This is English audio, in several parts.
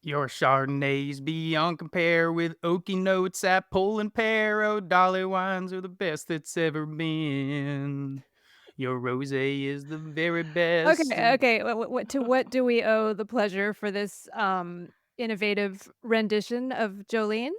Your Chardonnays beyond compare with oaky notes, apple and pear. Oh, Dolly wines are the best that's ever been. Your rosé is the very best. Okay, okay. What do we owe the pleasure for this innovative rendition of Jolene?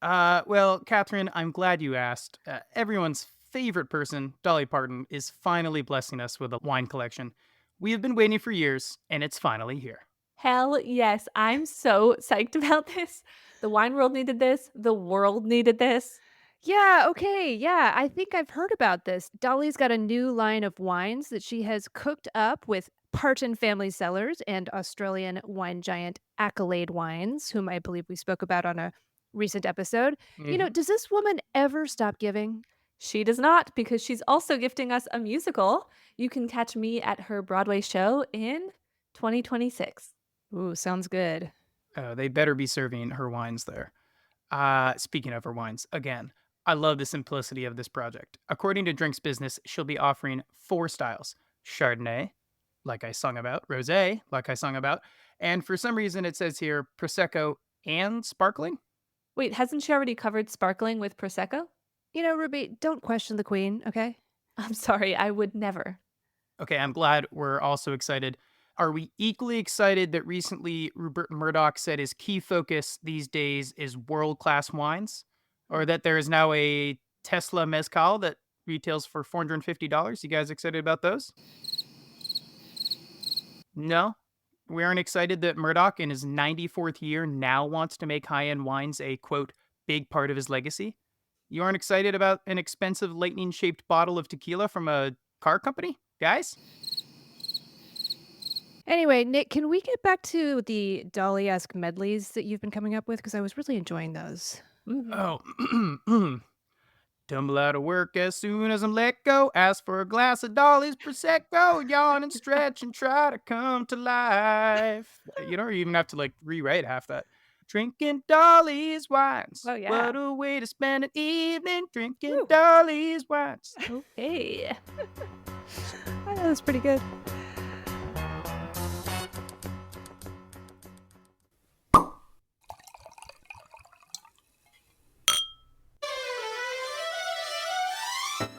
Well, Catherine, I'm glad you asked. Everyone's favorite person, Dolly Parton, is finally blessing us with a wine collection. We have been waiting for years, and it's finally here. Hell yes. I'm so psyched about this. The wine world needed this. The world needed this. Yeah, okay. Yeah, I think I've heard about this. Dolly's got a new line of wines that she has cooked up with Parton Family Cellars and Australian wine giant Accolade Wines, whom I believe we spoke about on a recent episode. Hmm. Does this woman ever stop giving? She does not because she's also gifting us a musical. You can catch me at her Broadway show in 2026. Ooh, sounds good. They better be serving her wines there. Speaking of her wines, again, I love the simplicity of this project. According to Drinks Business, she'll be offering four styles: Chardonnay, like I sung about, Rosé, like I sung about, and for some reason it says here Prosecco and sparkling. Wait, hasn't she already covered sparkling with Prosecco? Ruby, don't question the queen, okay? I'm sorry, I would never. Okay, I'm glad we're also excited. Are we equally excited that recently Rupert Murdoch said his key focus these days is world class wines? Or that there is now a Tesla Mezcal that retails for $450? You guys excited about those? No? We aren't excited that Murdoch, in his 94th year, now wants to make high end wines a quote, big part of his legacy? You aren't excited about an expensive lightning shaped bottle of tequila from a car company? Guys? Anyway, Nick, can we get back to the Dolly-esque medleys that you've been coming up with? Because I was really enjoying those. Mhm. Oh, tumble out of work as soon as I'm let go. Ask for a glass of Dolly's Prosecco. Yawn and stretch and try to come to life. You don't even have to like rewrite half that. Drinking Dolly's wines. Oh, yeah. What a way to spend an evening drinking Woo. Dolly's wines. Okay. I know that's pretty good.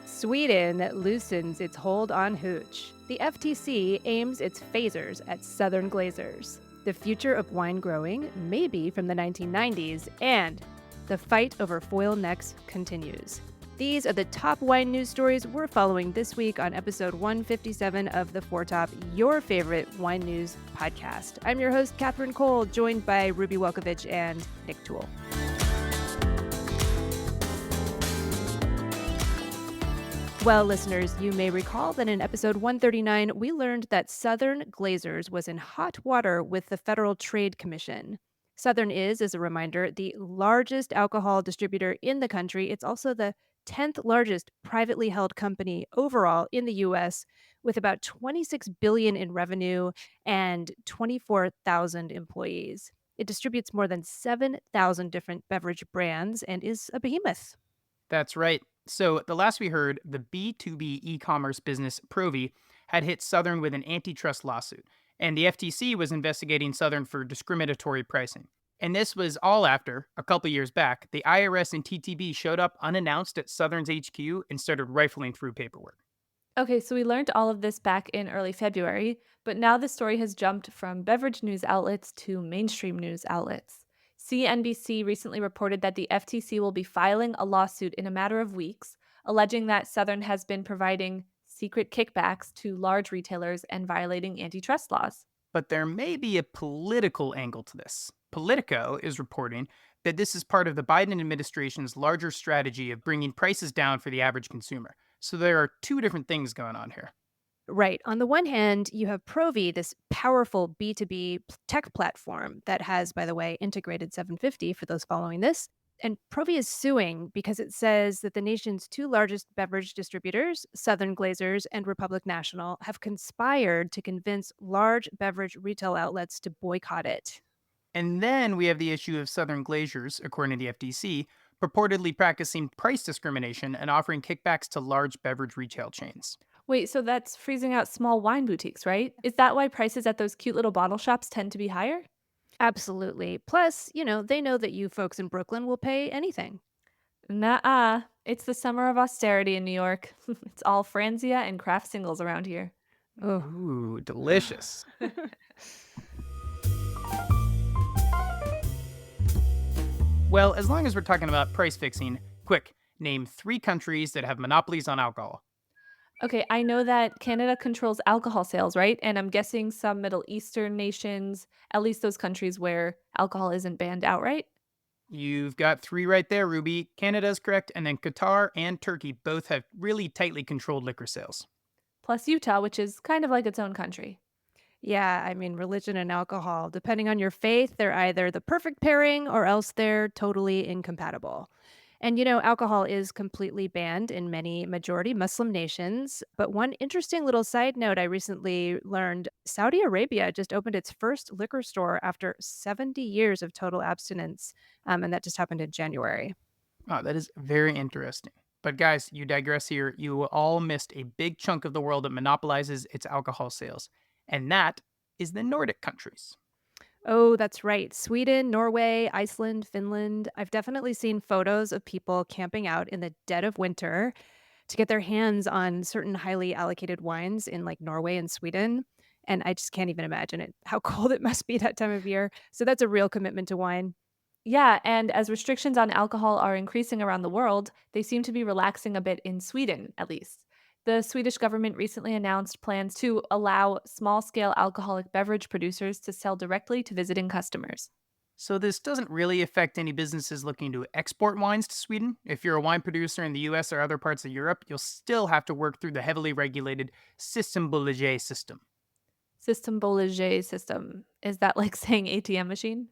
Sweden loosens its hold on hooch. The FTC aims its phasers at Southern Glazers. The future of wine growing may be from the 1990s, and the fight over foil necks continues. These are the top wine news stories we're following this week on episode 157 of The Four Top, your favorite wine news podcast. I'm your host, Catherine Cole, joined by Ruby Welkovich and Nick Toole. Well, listeners, you may recall that in episode 139, we learned that Southern Glazers was in hot water with the Federal Trade Commission. Southern is, as a reminder, the largest alcohol distributor in the country. It's also the 10th largest privately held company overall in the US, with about 26 billion in revenue and 24,000 employees. It distributes more than 7,000 different beverage brands and is a behemoth. That's right. So, the last we heard, the B2B e commerce business Provi had hit Southern with an antitrust lawsuit, and the FTC was investigating Southern for discriminatory pricing. And this was all after, a couple years back, the IRS and TTB showed up unannounced at Southern's HQ and started rifling through paperwork. Okay, so we learned all of this back in early February, but now the story has jumped from beverage news outlets to mainstream news outlets. CNBC recently reported that the FTC will be filing a lawsuit in a matter of weeks, alleging that Southern has been providing secret kickbacks to large retailers and violating antitrust laws. But there may be a political angle to this. Politico is reporting that this is part of the Biden administration's larger strategy of bringing prices down for the average consumer. So there are two different things going on here. Right. On the one hand, you have Provi, this powerful B2B tech platform that has, by the way, integrated 750 for those following this. And Provi is suing because it says that the nation's two largest beverage distributors, Southern Glazers and Republic National, have conspired to convince large beverage retail outlets to boycott it. And then we have the issue of Southern Glaziers, according to the FTC, purportedly practicing price discrimination and offering kickbacks to large beverage retail chains. Wait, so that's freezing out small wine boutiques, right? Is that why prices at those cute little bottle shops tend to be higher? Absolutely. Plus, they know that you folks in Brooklyn will pay anything. Nuh-uh. It's the summer of austerity in New York. It's all Franzia and craft singles around here. Oh. Ooh, delicious. Well, as long as we're talking about price fixing, quick, name 3 countries that have monopolies on alcohol. Okay, I know that Canada controls alcohol sales, right? And I'm guessing some Middle Eastern nations, at least those countries where alcohol isn't banned outright. You've got 3 right there, Ruby. Canada's correct, and then Qatar and Turkey both have really tightly controlled liquor sales. Plus Utah, which is kind of like its own country. Yeah, I mean, religion and alcohol, depending on your faith, they're either the perfect pairing or else they're totally incompatible. And alcohol is completely banned in many majority Muslim nations. But one interesting little side note I recently learned, Saudi Arabia just opened its first liquor store after 70 years of total abstinence. And that just happened in January. Oh, that is very interesting. But guys, you digress here. You all missed a big chunk of the world that monopolizes its alcohol sales, and that is the Nordic countries. Oh, that's right. Sweden, Norway, Iceland, Finland. I've definitely seen photos of people camping out in the dead of winter to get their hands on certain highly allocated wines in like Norway and Sweden. And I just can't even imagine it, how cold it must be that time of year. So that's a real commitment to wine. Yeah, and as restrictions on alcohol are increasing around the world, they seem to be relaxing a bit in Sweden, at least. The Swedish government recently announced plans to allow small scale alcoholic beverage producers to sell directly to visiting customers. So this doesn't really affect any businesses looking to export wines to Sweden. If you're a wine producer in the US or other parts of Europe, you'll still have to work through the heavily regulated Systembolaget system. Systembolaget system. Is that like saying ATM machine?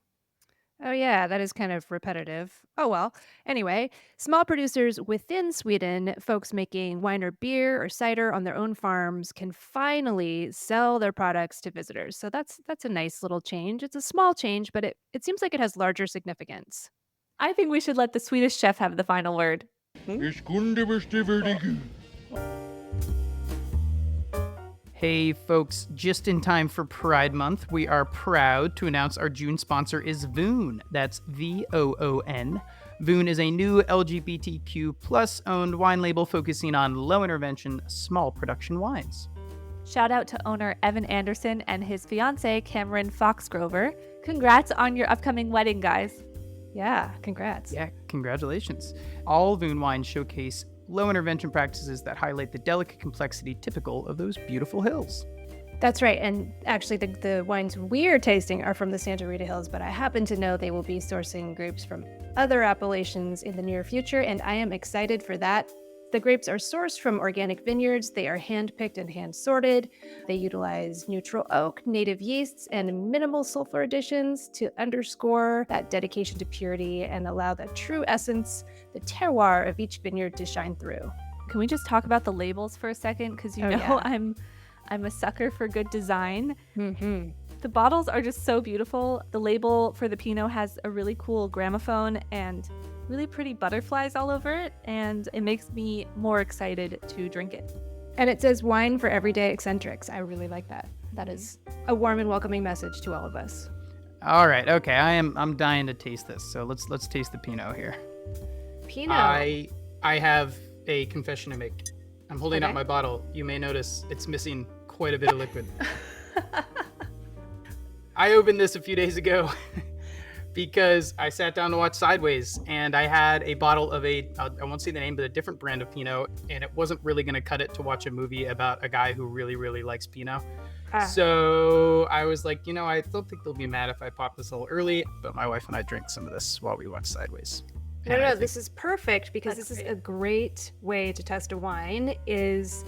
Oh, yeah, that is kind of repetitive. Oh, well. Anyway, small producers within Sweden, folks making wine or beer or cider on their own farms, can finally sell their products to visitors. So that's a nice little change. It's a small change, but it seems like it has larger significance. I think we should let the Swedish chef have the final word. Ich kunde bestätigen. Hey folks, just in time for Pride Month, we are proud to announce our June sponsor is Voon. That's Voon. Voon is a new LGBTQ plus owned wine label focusing on low intervention, small production wines. Shout out to owner Evan Anderson and his fiance Cameron Foxgrover. Congrats on your upcoming wedding, guys. Yeah, congrats. Yeah, congratulations. All Voon wines showcase low intervention practices that highlight the delicate complexity typical of those beautiful hills. That's right. And actually, the wines we're tasting are from the Santa Rita Hills, but I happen to know they will be sourcing grapes from other appellations in the near future, and I am excited for that. The grapes are sourced from organic vineyards. They are hand-picked and hand-sorted. They utilize neutral oak, native yeasts, and minimal sulfur additions to underscore that dedication to purity and allow the true essence, the terroir of each vineyard to shine through. Can we just talk about the labels for a second? Because Yeah. I'm a sucker for good design. Mm-hmm. The bottles are just so beautiful. The label for the Pinot has a really cool gramophone and really pretty butterflies all over it, and it makes me more excited to drink it. And it says wine for everyday eccentrics. I really like that. That is a warm and welcoming message to all of us. All right, okay, I'm dying to taste this. So let's taste the Pinot here. Pinot. I have a confession to make. I'm holding up Okay. my bottle. You may notice it's missing quite a bit of liquid. I opened this a few days ago because I sat down to watch Sideways, and I had a bottle of I won't say the name, but a different brand of Pinot, and it wasn't really going to cut it to watch a movie about a guy who really, really likes Pinot. So I was like, I don't think they'll be mad if I pop this a little early, but my wife and I drank some of this while we watched Sideways. No, And I no, think- this is perfect because That's this is great. a great way to test a wine is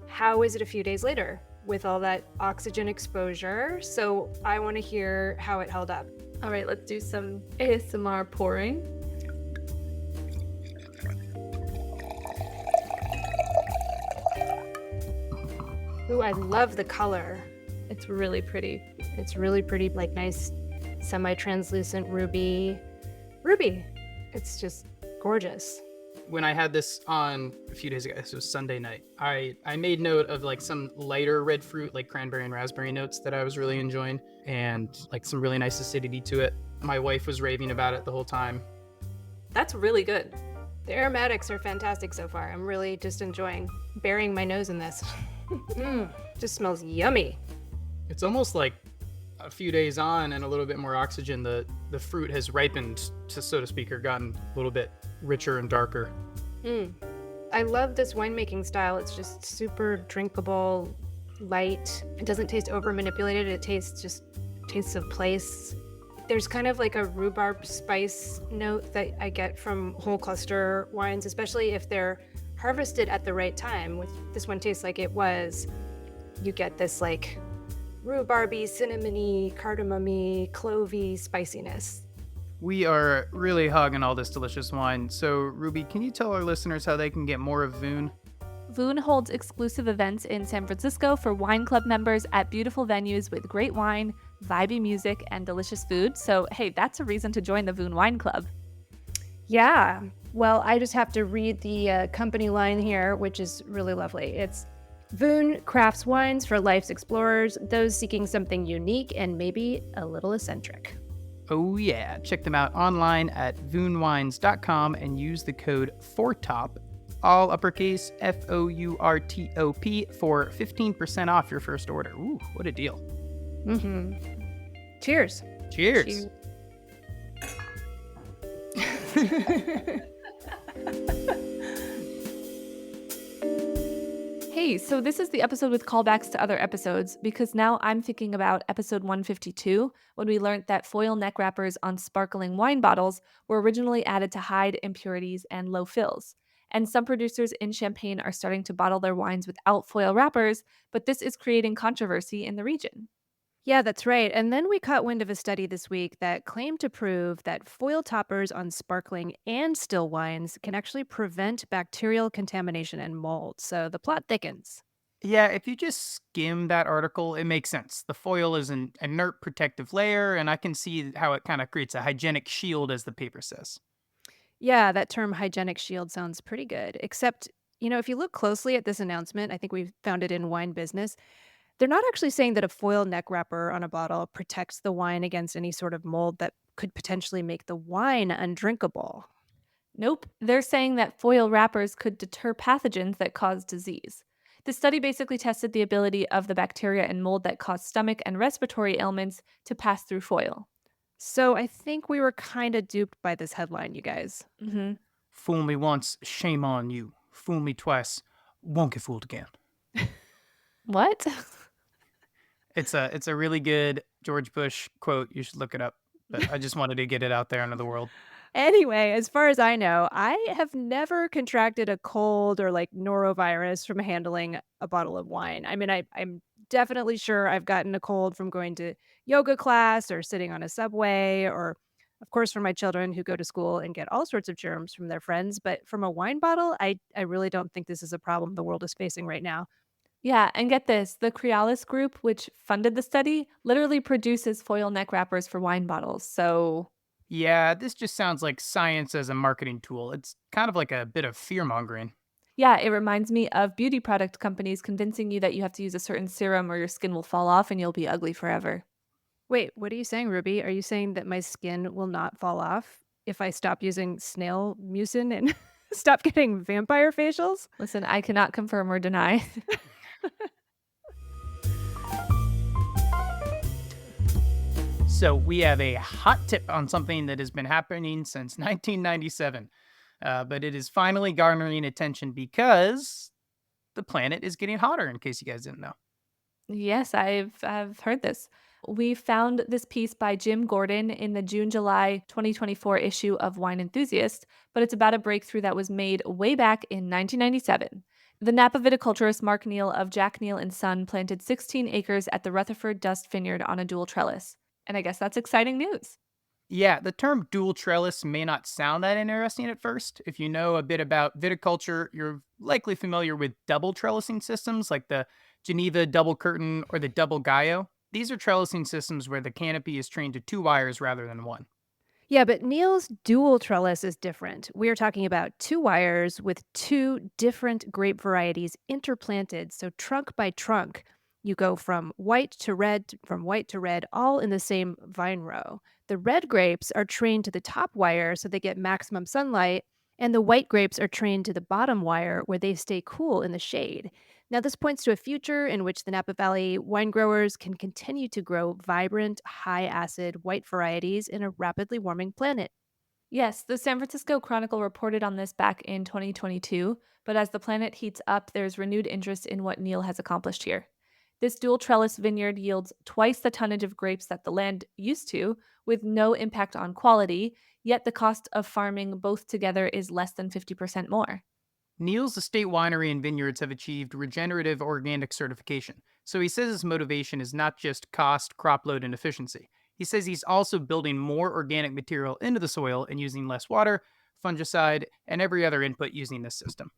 how is it a few days later with all that oxygen exposure? So I want to hear how it held up. All right, let's do some ASMR pouring. Ooh, I love the color. It's really pretty. It's really pretty, like nice semi-translucent ruby. Ruby. It's just gorgeous. when I had this on a few days ago, this was Sunday night, I made note of like some lighter red fruit, like cranberry and raspberry notes that I was really enjoying, and like some really nice acidity to it. My wife was raving about it the whole time. That's really good. The aromatics are fantastic so far. I'm really just enjoying burying my nose in this. Just smells yummy. It's almost like a few days on and a little bit more oxygen, the fruit has ripened, to, so to speak, or gotten a little bit richer and darker. I love this winemaking style. It's just super drinkable, light. It doesn't taste over manipulated. It tastes of place. There's kind of like a rhubarb spice note that I get from whole cluster wines, especially if they're harvested at the right time, which this one tastes like it was. You get this like rhubarby, cinnamony, cardamom-y, clovey spiciness. We are really hogging all this delicious wine. So, Ruby, can you tell our listeners how they can get more of Voon? Voon holds exclusive events in San Francisco for wine club members at beautiful venues with great wine, vibey music, and delicious food. So, hey, that's a reason to join the Voon Wine Club. Yeah, well, I just have to read the company line here, which is really lovely. It's Voon crafts wines for life's explorers, those seeking something unique and maybe a little eccentric. Oh yeah, check them out online at voonwines.com and use the code FORTOP, all uppercase FOURTOP, for 15% off your first order. Ooh, what a deal. Cheers. Cheers. Hey, so this is the episode with callbacks to other episodes because now I'm thinking about episode 152 when we learned that foil neck wrappers on sparkling wine bottles were originally added to hide impurities and low fills. And some producers in Champagne are starting to bottle their wines without foil wrappers, but this is creating controversy in the region. Yeah, that's right. And then we caught wind of a study this week that claimed to prove that foil toppers on sparkling and still wines can actually prevent bacterial contamination and mold. So the plot thickens. Yeah, if you just skim that article, it makes sense. The foil is an inert protective layer, and I can see how it kind of creates a hygienic shield, as the paper says. Yeah, that term hygienic shield sounds pretty good. Except, if you look closely at this announcement, I think we've found it in wine business. They're not actually saying that a foil neck wrapper on a bottle protects the wine against any sort of mold that could potentially make the wine undrinkable. Nope, they're saying that foil wrappers could deter pathogens that cause disease. The study basically tested the ability of the bacteria and mold that cause stomach and respiratory ailments to pass through foil. So I think we were kind of duped by this headline, you guys. Fool me once, shame on you. Fool me twice, won't get fooled again. What? It's a really good George Bush quote. You should look it up. But I just wanted to get it out there into the world. Anyway, as far as I know, I have never contracted a cold or like norovirus from handling a bottle of wine. I mean, I'm definitely sure I've gotten a cold from going to yoga class or sitting on a subway, or, of course, from my children who go to school and get all sorts of germs from their friends. But from a wine bottle, I really don't think this is a problem the world is facing right now. Yeah, and get this, the Crealis Group, which funded the study, literally produces foil neck wrappers for wine bottles. So Yeah, this just sounds like science as a marketing tool. It's kind of like a bit of fear mongering. yeah, it reminds me of beauty product companies convincing you that you have to use a certain serum or your skin will fall off and you'll be ugly forever. Wait, what are you saying, Ruby? Are you saying that my skin will not fall off if I stop using snail mucin and stop getting vampire facials? Listen, I cannot confirm or deny. So we have a hot tip on something that has been happening since 1997. But it is finally garnering attention because the planet is getting hotter, in case you guys didn't know. Yes, I've heard this. We found this piece by Jim Gordon in the June-July 2024 issue of Wine Enthusiast, but it's about a breakthrough that was made way back in 1997. The Napa viticulturist Mark Neal of Jack Neal and Son planted 16 acres at the Rutherford Dust Vineyard on a dual trellis. And I guess that's exciting news. Yeah, the term dual trellis may not sound that interesting at first. If you know a bit about viticulture, you're likely familiar with double trellising systems like the Geneva double curtain or the double gallo. These are trellising systems where the canopy is trained to two wires rather than one. Yeah, but Neil's dual trellis is different. We're talking about two wires with two different grape varieties interplanted. So, trunk by trunk, you go from white to red, from white to red, all in the same vine row. The red grapes are trained to the top wire so they get maximum sunlight, and the white grapes are trained to the bottom wire where they stay cool in the shade. Now, this points to a future in which the Napa Valley wine growers can continue to grow vibrant, high acid white varieties in a rapidly warming planet. Yes, the San Francisco Chronicle reported on this back in 2022, but as the planet heats up, there's renewed interest in what Neil has accomplished here. This dual trellis vineyard yields twice the tonnage of grapes that the land used to, with no impact on quality, yet the cost of farming both together is less than 50% more. Neil's estate winery and vineyards have achieved regenerative organic certification, so he says his motivation is not just cost, crop load, and efficiency. He says he's also building more organic material into the soil and using less water, fungicide, and every other input using this system.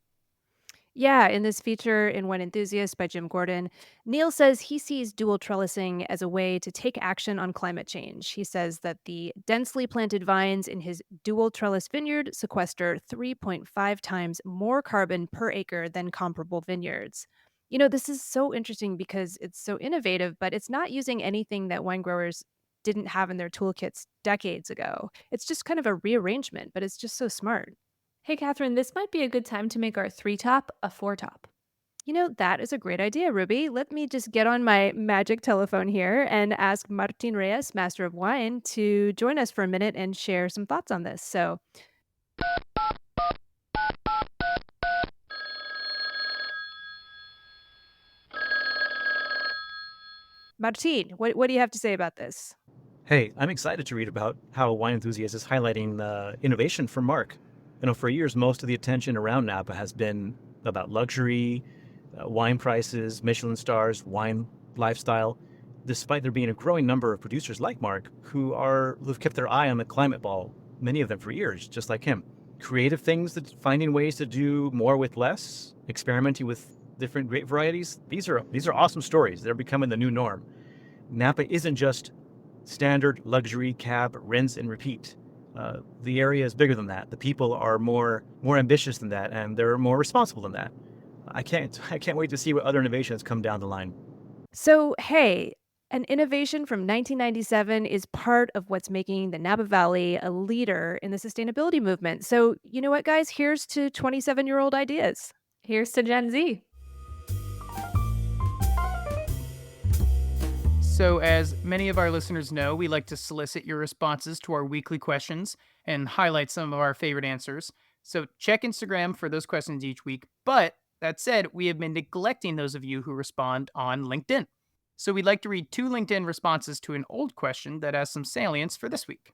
Yeah, in this feature in Wine Enthusiast by Jim Gordon, Neil says he sees dual trellising as a way to take action on climate change. He says that the densely planted vines in his dual trellis vineyard sequester 3.5 times more carbon per acre than comparable vineyards. This is so interesting because it's so innovative, but it's not using anything that wine growers didn't have in their toolkits decades ago. It's just kind of a rearrangement, but it's just so smart. Hey, Catherine, this might be a good time to make our three top a four top. That is a great idea, Ruby. Let me just get on my magic telephone here and ask Martin Reyes, Master of Wine, to join us for a minute and share some thoughts on this. So, Martin, what do you have to say about this? Hey, I'm excited to read about how Wine Enthusiast is highlighting the innovation from Mark. For years, most of the attention around Napa has been about luxury, wine prices, Michelin stars, wine lifestyle, despite there being a growing number of producers like Mark who've kept their eye on the climate ball, many of them for years, just like him. Creative things, finding ways to do more with less, experimenting with different grape varieties. These are awesome stories. They're becoming the new norm. Napa isn't just standard luxury cab, rinse and repeat. The area is bigger than that. The people are more ambitious than that, and they're more responsible than that. I can't wait to see what other innovations come down the line. So, hey, an innovation from 1997 is part of what's making the Napa Valley a leader in the sustainability movement. So, you know what, guys? Here's to 27-year-old ideas. Here's to Gen Z. So, as many of our listeners know, we like to solicit your responses to our weekly questions and highlight some of our favorite answers. So, check Instagram for those questions each week. But that said, we have been neglecting those of you who respond on LinkedIn. So, we'd like to read 2 LinkedIn responses to an old question that has some salience for this week.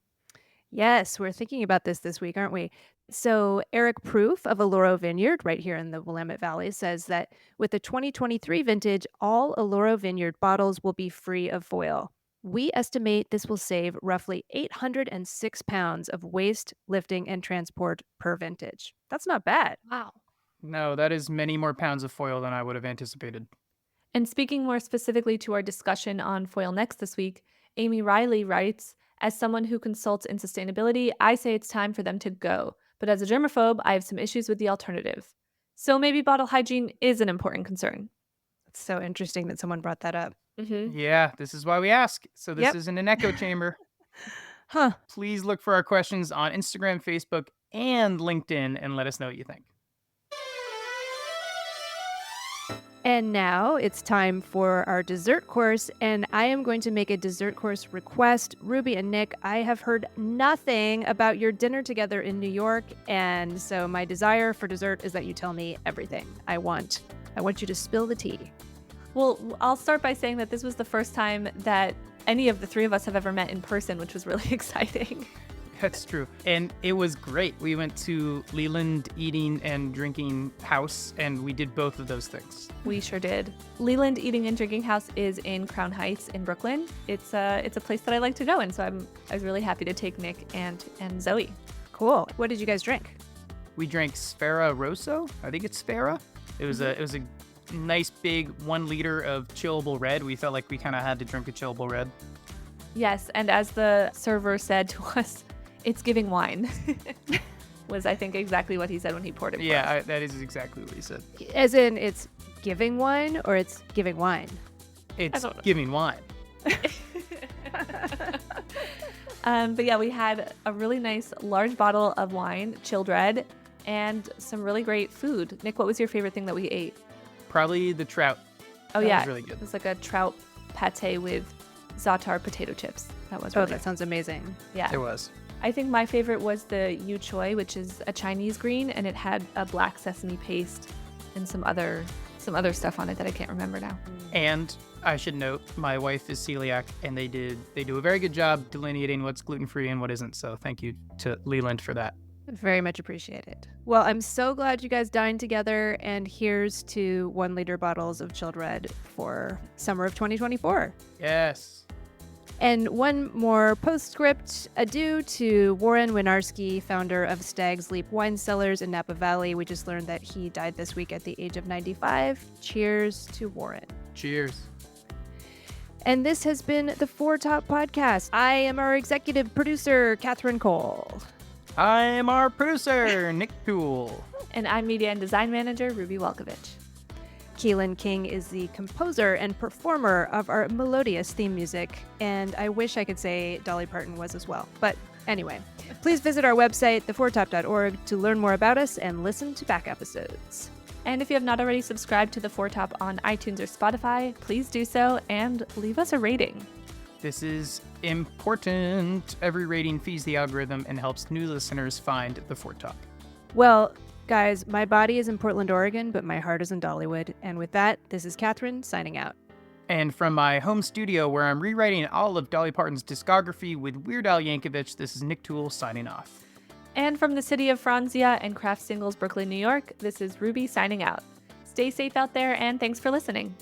Yes, we're thinking about this week, aren't we? So, Eric Proof of Aloro Vineyard, right here in the Willamette Valley, says that with the 2023 vintage, all Aloro Vineyard bottles will be free of foil. We estimate this will save roughly 806 pounds of waste, lifting, and transport per vintage. That's not bad. Wow. No, that is many more pounds of foil than I would have anticipated. And speaking more specifically to our discussion on Foil Next this week, Amy Riley writes, as someone who consults in sustainability, I say it's time for them to go. But as a germaphobe, I have some issues with the alternative. So maybe bottle hygiene is an important concern. It's so interesting that someone brought that up. Mm-hmm. Yeah, this is why we ask. So this Yep. isn't an echo chamber. Huh. Please look for our questions on Instagram, Facebook, and LinkedIn and let us know what you think. And now it's time for our dessert course, and I am going to make a dessert course request. Ruby and Nick, I have heard nothing about your dinner together in New York, and so my desire for dessert is that you tell me everything. I want you to spill the tea. Well, I'll start by saying that this was the first time that any of the three of us have ever met in person, which was really exciting. That's true. And it was great. We went to Leland Eating and Drinking House, and we did both of those things. We sure did. Leland Eating and Drinking House is in Crown Heights in Brooklyn. It's a place that I like to go, and so I was really happy to take Nick and Zoe. Cool. What did you guys drink? We drank Sfera Rosso. I think it's Sfera. It was a nice big 1 liter of chillable red. We felt like we kind of had to drink a chillable red. Yes, and as the server said to us, It's giving wine. Was, I think, exactly what he said when he poured it for us. Yeah, that is exactly what he said. As in, it's giving wine or it's giving wine? It's don't know. giving wine. But yeah, we had a really nice large bottle of wine, chilled red, and some really great food. Nick, what was your favorite thing that we ate? Probably the trout. Oh, That yeah. was really good. It was like a trout pate with za'atar potato chips. That was Oh, really that sounds amazing. Yeah. It was. I think my favorite was the yu choy, which is a Chinese green, and it had a black sesame paste and some other stuff on it that I can't remember now. And I should note, my wife is celiac, and they do a very good job delineating what's gluten-free and what isn't. So thank you to Leland for that. Very much appreciated. Well, I'm so glad you guys dined together, and here's to 1 liter bottles of chilled red for summer of 2024. Yes. And one more postscript. Adieu to Warren Winarski, founder of Stag's Leap Wine Cellars in Napa Valley. We just learned that he died this week at the age of 95. Cheers to Warren. Cheers. And this has been the Four Top Podcast. I am our executive producer, Catherine Cole. I'm our producer, Nick Toole. And I'm media and design manager, Ruby Welkovich. Keelan King is the composer and performer of our melodious theme music, and I wish I could say Dolly Parton was as well. But anyway, please visit our website, thefourtop.org, to learn more about us and listen to back episodes. And if you have not already subscribed to The Four Top on iTunes or Spotify, please do so and leave us a rating. This is important. Every rating feeds the algorithm and helps new listeners find the Four Top. Well, guys, my body is in Portland, Oregon, but my heart is in Dollywood. And with that, this is Catherine signing out. And from my home studio where I'm rewriting all of Dolly Parton's discography with Weird Al Yankovic, this is Nick Toole signing off. And from the city of Franzia and Craft Singles, Brooklyn, New York, this is Ruby signing out. Stay safe out there, and thanks for listening.